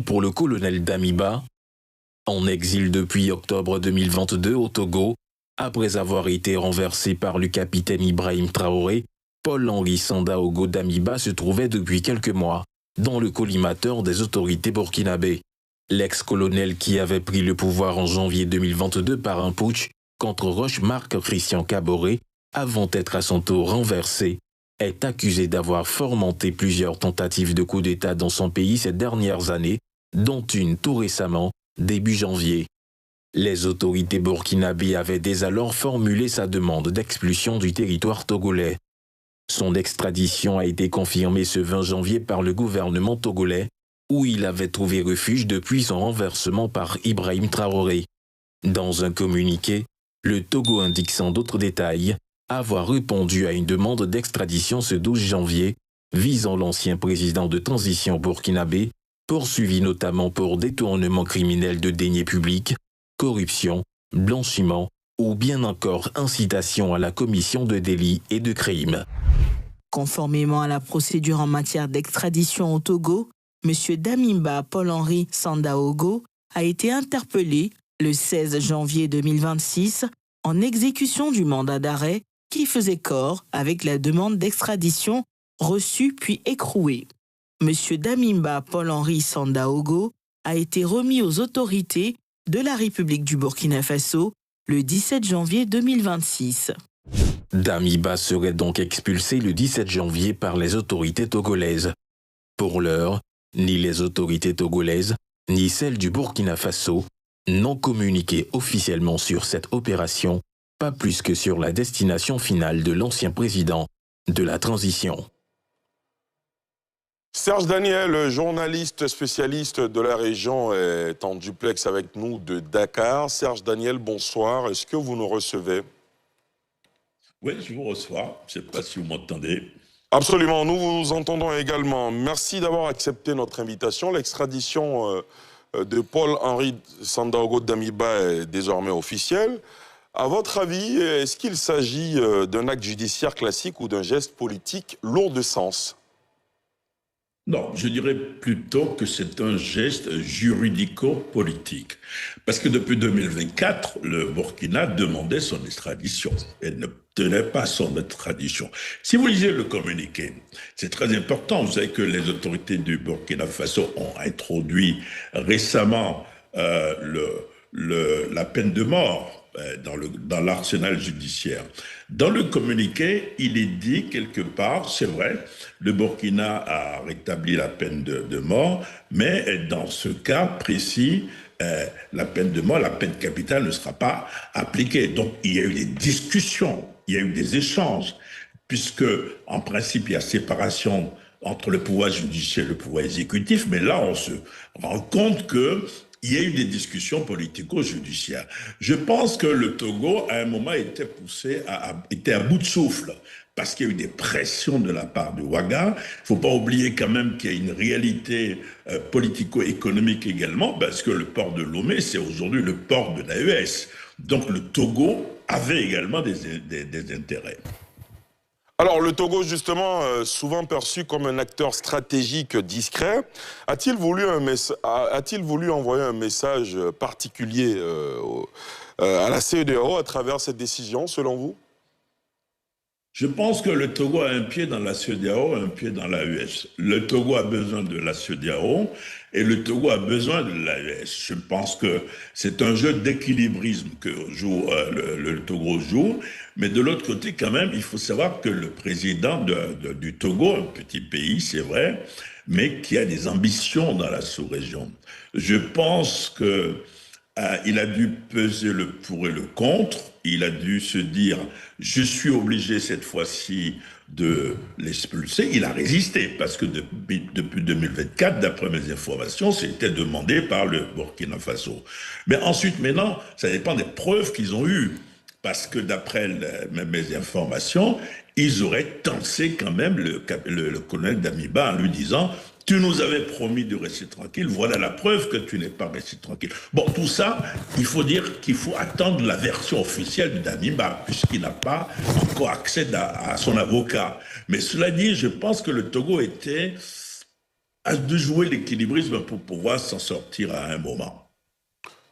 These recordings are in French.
pour le colonel Damiba, en exil depuis octobre 2022 au Togo, après avoir été renversé par le capitaine Ibrahim Traoré, Paul-Henri Sandaogo Damiba se trouvait depuis quelques mois dans le collimateur des autorités burkinabées. L'ex-colonel qui avait pris le pouvoir en janvier 2022 par un putsch contre Roch-Marc Christian Caboret, avant d'être à son tour renversé, est accusé d'avoir fomenté plusieurs tentatives de coup d'État dans son pays ces dernières années, dont une tout récemment, début janvier. Les autorités burkinabées avaient dès alors formulé sa demande d'expulsion du territoire togolais. Son extradition a été confirmée ce 20 janvier par le gouvernement togolais, où il avait trouvé refuge depuis son renversement par Ibrahim Traoré. Dans un communiqué, le Togo indique sans d'autres détails avoir répondu à une demande d'extradition ce 12 janvier visant l'ancien président de transition burkinabé, poursuivi notamment pour détournement criminel de deniers publics, corruption, blanchiment ou bien encore incitation à la commission de délits et de crimes. Conformément à la procédure en matière d'extradition au Togo, M. Damiba Paul-Henri Sandaogo a été interpellé le 16 janvier 2026 en exécution du mandat d'arrêt qui faisait corps avec la demande d'extradition reçue puis écrouée. M. Damiba Paul-Henri Sandaogo a été remis aux autorités de la République du Burkina Faso le 17 janvier 2026. Damiba serait donc expulsé le 17 janvier par les autorités togolaises. Pour l'heure, ni les autorités togolaises, ni celles du Burkina Faso n'ont communiqué officiellement sur cette opération, pas plus que sur la destination finale de l'ancien président de la transition. Serge Daniel, journaliste spécialiste de la région, est en duplex avec nous de Dakar. Serge Daniel, bonsoir. Est-ce que vous nous recevez? Oui, je vous reçois. Je ne sais pas si vous m'entendez. Absolument, nous vous entendons également. Merci d'avoir accepté notre invitation. L'extradition de Paul-Henri Sandaogo Damiba est désormais officielle. À votre avis, est-ce qu'il s'agit d'un acte judiciaire classique ou d'un geste politique lourd de sens? Non, je dirais plutôt que c'est un geste juridico-politique. Parce que depuis 2024, le Burkina demandait son extradition. Elle ne tenait pas son extradition. Si vous lisez le communiqué, c'est très important. Vous savez que les autorités du Burkina Faso ont introduit récemment la peine de mort dans l'arsenal judiciaire. Dans le communiqué, il est dit quelque part, c'est vrai, le Burkina a rétabli la peine de mort, mais dans ce cas précis, la peine de mort, la peine capitale ne sera pas appliquée. Donc il y a eu des discussions, il y a eu des échanges, puisque en principe il y a séparation entre le pouvoir judiciaire et le pouvoir exécutif, mais là on se rend compte que il y a eu des discussions politico-judiciaires. Je pense que le Togo, à un moment, était était à bout de souffle, parce qu'il y a eu des pressions de la part de Ouaga. Il ne faut pas oublier quand même qu'il y a une réalité politico-économique également, parce que le port de Lomé, c'est aujourd'hui le port de l'AES. Donc le Togo avait également des intérêts. Alors, le Togo, justement, souvent perçu comme un acteur stratégique discret, a-t-il voulu envoyer un message particulier à la CEDEAO à travers cette décision, selon vous? Je pense que le Togo a un pied dans la CEDEAO, un pied dans l'AES. Le Togo a besoin de la CEDEAO et le Togo a besoin de l'AES. Je pense que c'est un jeu d'équilibrisme que le Togo joue. Mais de l'autre côté, quand même, il faut savoir que le président du Togo, un petit pays, c'est vrai, mais qui a des ambitions dans la sous-région. Je pense que il a dû peser le pour et le contre. Il a dû se dire, je suis obligé cette fois-ci de l'expulser. Il a résisté parce que depuis 2024, d'après mes informations, c'était demandé par le Burkina Faso. Mais ensuite, maintenant, ça dépend des preuves qu'ils ont eues. Parce que d'après mes informations, ils auraient tensé quand même le colonel Damiba en lui disant « Tu nous avais promis de rester tranquille, voilà la preuve que tu n'es pas resté tranquille. » Bon, tout ça, il faut dire qu'il faut attendre la version officielle de Damiba, puisqu'il n'a pas encore accès à son avocat. Mais cela dit, je pense que le Togo était de jouer l'équilibrisme pour pouvoir s'en sortir à un moment.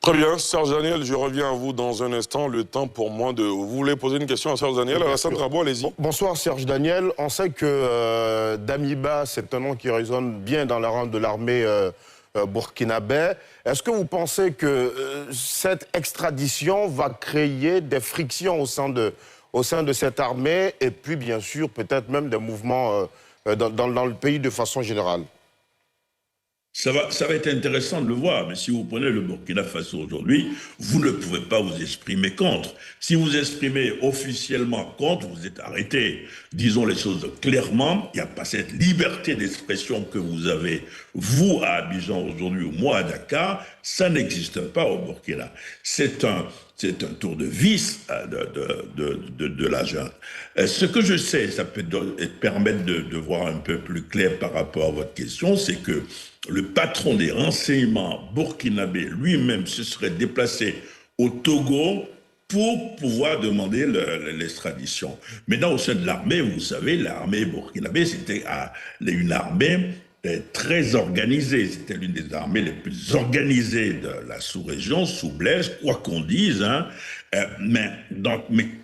Très bien, Serge Daniel, je reviens à vous dans un instant. Le temps pour moi de... Vous voulez poser une question à Serge Daniel? Alassane Rabo, allez-y. Bonsoir Serge Daniel. On sait que Damiba, c'est un nom qui résonne bien dans la rang de l'armée burkinabé. Est-ce que vous pensez que cette extradition va créer des frictions au sein de cette armée et puis bien sûr peut-être même des mouvements dans le pays de façon générale? Ça va être intéressant de le voir, mais si vous prenez le Burkina Faso aujourd'hui, vous ne pouvez pas vous exprimer contre. Si vous exprimez officiellement contre, vous êtes arrêté. Disons les choses clairement, il n'y a pas cette liberté d'expression que vous avez, vous, à Abidjan aujourd'hui, ou moi à Dakar, ça n'existe pas au Burkina. C'est un tour de vis de la junte. Ce que je sais, ça peut permettre de voir un peu plus clair par rapport à votre question, c'est que le patron des renseignements burkinabé lui-même se serait déplacé au Togo pour pouvoir demander l'extradition. Maintenant, au sein de l'armée, vous savez, l'armée burkinabé, c'était une armée très organisée. C'était l'une des armées les plus organisées de la sous-région, sous Blaise, quoi qu'on dise. Hein. Mais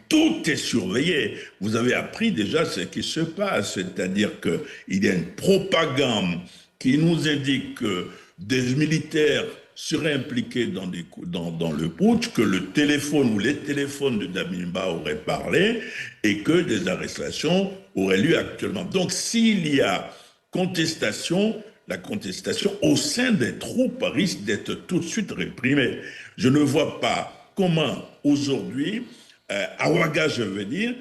tout est surveillé. Vous avez appris déjà ce qui se passe, c'est-à-dire qu'il y a une propagande qui nous indique que des militaires seraient impliqués dans le putsch, que le téléphone ou les téléphones de Damiba auraient parlé et que des arrestations auraient lieu actuellement. Donc s'il y a contestation, la contestation au sein des troupes risque d'être tout de suite réprimée. Je ne vois pas comment aujourd'hui, à Ouaga je veux dire,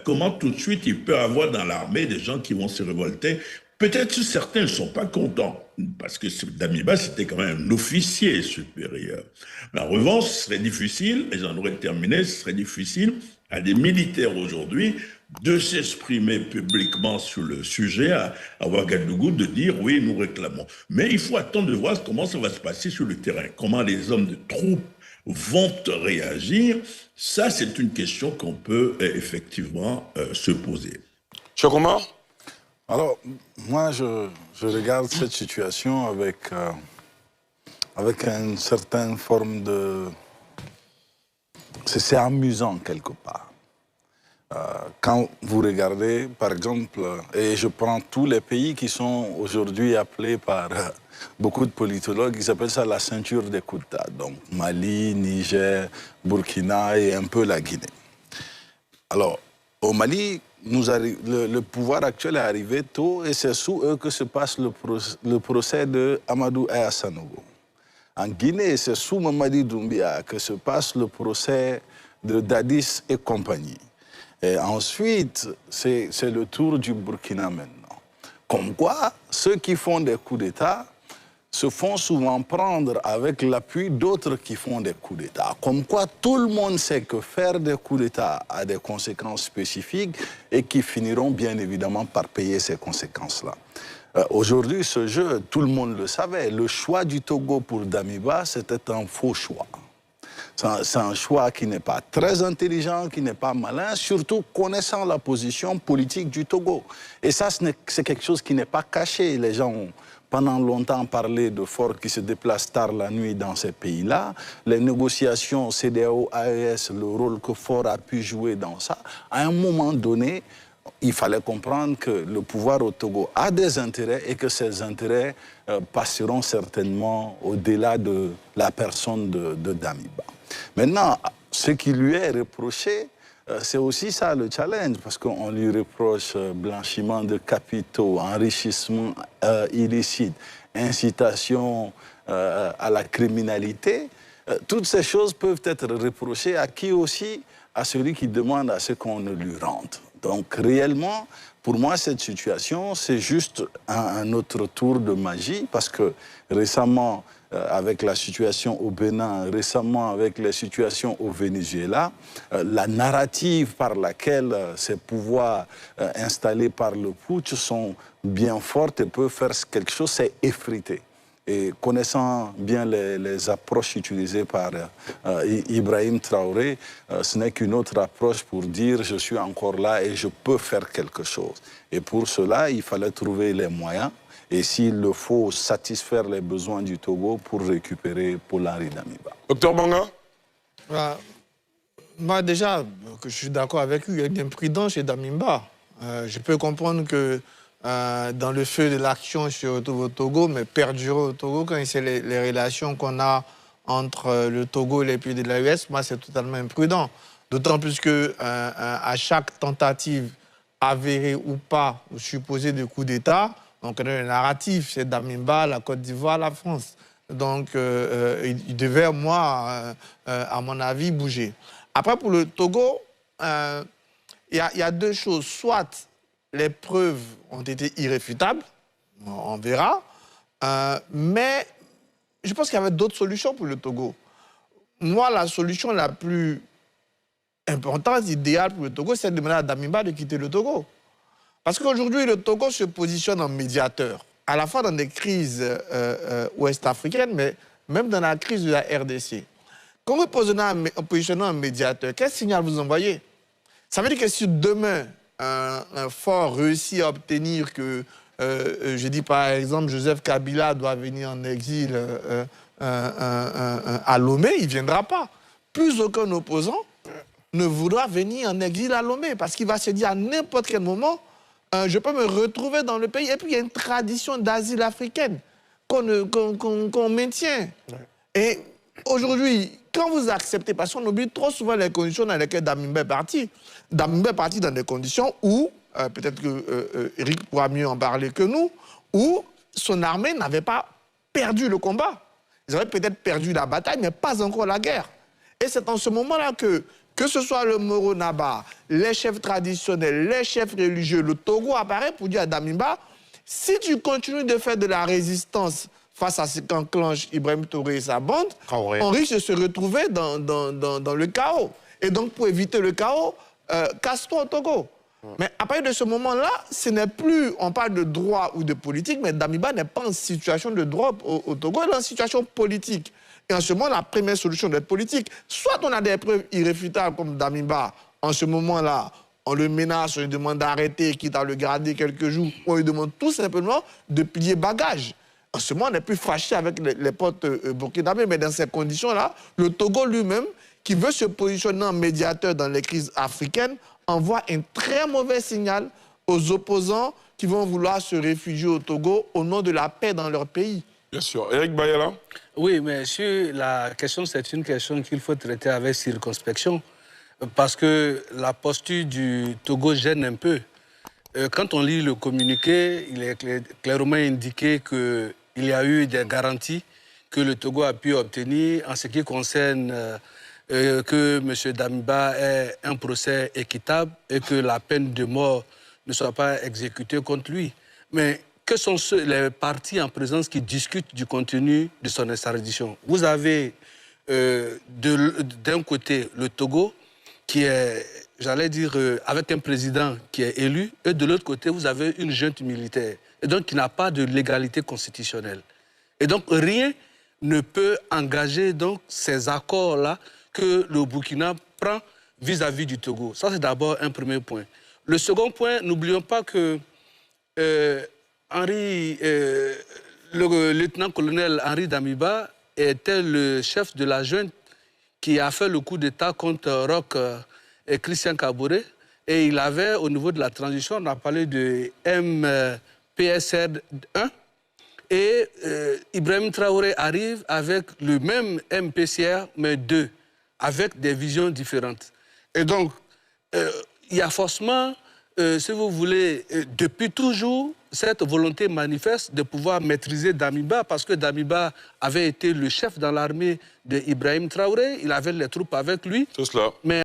comment tout de suite il peut y avoir dans l'armée des gens qui vont se révolter. Peut-être que certains ne sont pas contents, parce que Damiba, c'était quand même un officier supérieur. Mais en revanche, ce serait difficile, et j'en aurais terminé, ce serait difficile à des militaires aujourd'hui de s'exprimer publiquement sur le sujet à Ouagadougou, de dire « oui, nous réclamons ». Mais il faut attendre de voir comment ça va se passer sur le terrain, comment les hommes de troupes vont réagir. Ça, c'est une question qu'on peut effectivement se poser. Cheikh Oumar ? Alors, moi, je regarde cette situation avec une certaine forme de... C'est amusant quelque part. Quand vous regardez, par exemple, et je prends tous les pays qui sont aujourd'hui appelés par beaucoup de politologues, ils appellent ça la ceinture des coups d'État. Donc Mali, Niger, Burkina et un peu la Guinée. Alors, au Mali, le pouvoir actuel est arrivé tôt et c'est sous eux que se passe le procès de Amadou Aya Sanogo. En Guinée, c'est sous Mamadi Doumbia que se passe le procès de Dadis et compagnie. Et ensuite, c'est le tour du Burkina maintenant. Comme quoi, ceux qui font des coups d'État se font souvent prendre avec l'appui d'autres qui font des coups d'État. Comme quoi, tout le monde sait que faire des coups d'État a des conséquences spécifiques et qui finiront bien évidemment par payer ces conséquences-là. Aujourd'hui, ce jeu, tout le monde le savait. Le choix du Togo pour Damiba, c'était un faux choix. C'est un choix qui n'est pas très intelligent, qui n'est pas malin, surtout connaissant la position politique du Togo. Et ça, c'est quelque chose qui n'est pas caché. Les gens ont pendant longtemps parlé de Ford qui se déplace tard la nuit dans ces pays-là. Les négociations CEDEAO-AES, le rôle que Ford a pu jouer dans ça, à un moment donné, il fallait comprendre que le pouvoir au Togo a des intérêts et que ces intérêts passeront certainement au-delà de la personne de Damiba. Maintenant, ce qui lui est reproché, c'est aussi ça le challenge, parce qu'on lui reproche blanchiment de capitaux, enrichissement illicite, incitation à la criminalité. Toutes ces choses peuvent être reprochées à qui aussi? À celui qui demande à ce qu'on ne lui rende. Donc réellement, pour moi, cette situation, c'est juste un autre tour de magie, parce que récemment, avec la situation au Bénin, récemment avec les situations au Venezuela, la narrative par laquelle ces pouvoirs installés par le putsch sont bien fortes et peuvent faire quelque chose, c'est effriter. Et connaissant bien les approches utilisées par Ibrahim Traoré, ce n'est qu'une autre approche pour dire je suis encore là et je peux faire quelque chose. Et pour cela, il fallait trouver les moyens. et s'il le faut, satisfaire les besoins du Togo pour récupérer Paul-Henri Damiba. Docteur Banga? Moi, déjà, que je suis d'accord avec lui, il y a une imprudence chez Damiba. Je peux comprendre que dans le feu de l'action sur le Togo, mais perdurer au Togo, quand c'est les relations qu'on a entre le Togo et les pays de l'AES, moi, c'est totalement imprudent. D'autant plus que à chaque tentative avérée ou pas, ou supposée de coup d'État, on connaît le narratif, c'est Damiba, la Côte d'Ivoire, la France. Donc, il devait, moi, à mon avis, bouger. Après, pour le Togo, il y a deux choses. Soit les preuves ont été irréfutables, on verra, mais je pense qu'il y avait d'autres solutions pour le Togo. Moi, la solution la plus importante, idéale pour le Togo, c'est de demander à Damiba de quitter le Togo. Parce qu'aujourd'hui, le Togo se positionne en médiateur, à la fois dans des crises ouest-africaines, mais même dans la crise de la RDC. Quand vous positionnez en médiateur, quel signal vous envoyez? Ça veut dire que si demain, un fort réussit à obtenir que, je dis par exemple, Joseph Kabila doit venir en exil à Lomé, il ne viendra pas. Plus aucun opposant ne voudra venir en exil à Lomé, parce qu'il va se dire à n'importe quel moment, je peux me retrouver dans le pays. Et puis, il y a une tradition d'asile africaine qu'on maintient. Et aujourd'hui, quand vous acceptez, parce qu'on oublie trop souvent les conditions dans lesquelles Damiba est parti. Damiba est parti dans des conditions où, peut-être que Eric pourra mieux en parler que nous, où son armée n'avait pas perdu le combat. Ils avaient peut-être perdu la bataille, mais pas encore la guerre. Et c'est en ce moment-là que ce soit le Moro Naba, les chefs traditionnels, les chefs religieux, le Togo apparaît pour dire à Damiba, si tu continues de faire de la résistance face à ce qu'enclenche Ibrahim Traoré et sa bande, on risque de se retrouver dans le chaos. Et donc, pour éviter le chaos, casse-toi au Togo. Mais à partir de ce moment-là, ce n'est plus, on parle de droit ou de politique, mais Damiba n'est pas en situation de droit au Togo, il est en situation politique. Et en ce moment, la première solution doit être politique. Soit on a des preuves irréfutables comme Damiba, en ce moment-là, on le menace, on lui demande d'arrêter, quitte à le garder quelques jours, on lui demande tout simplement de plier bagage. En ce moment, on n'est plus fâché avec les potes burkinabés, mais dans ces conditions-là, le Togo lui-même, qui veut se positionner en médiateur dans les crises africaines, envoie un très mauvais signal aux opposants qui vont vouloir se réfugier au Togo au nom de la paix dans leur pays. Bien sûr. Eric Bayala? Oui, mais sur la question, c'est une question qu'il faut traiter avec circonspection, parce que la posture du Togo gêne un peu. Quand on lit le communiqué, il est clairement indiqué qu'il y a eu des garanties que le Togo a pu obtenir en ce qui concerne que M. Damiba ait un procès équitable et que la peine de mort ne soit pas exécutée contre lui. Mais que sont les partis en présence qui discutent du contenu de son extradition? Vous avez d'un côté le Togo, qui est, j'allais dire, avec un président qui est élu, et de l'autre côté, vous avez une junte militaire, et donc qui n'a pas de légalité constitutionnelle. Et donc, rien ne peut engager donc, ces accords-là que le Burkina prend vis-à-vis du Togo. Ça, c'est d'abord un premier point. Le second point, n'oublions pas que le lieutenant-colonel Henri Damiba était le chef de la junte qui a fait le coup d'État contre Roch et Christian Kaboré. Et il avait, au niveau de la transition, on a parlé de MPSR 1. Et Ibrahim Traoré arrive avec le même MPCR, mais 2, avec des visions différentes. Et donc, il y a forcément, si vous voulez, depuis toujours, cette volonté manifeste de pouvoir maîtriser Damiba, parce que Damiba avait été le chef dans l'armée d'Ibrahim Traoré, il avait les troupes avec lui. Tout cela. Mais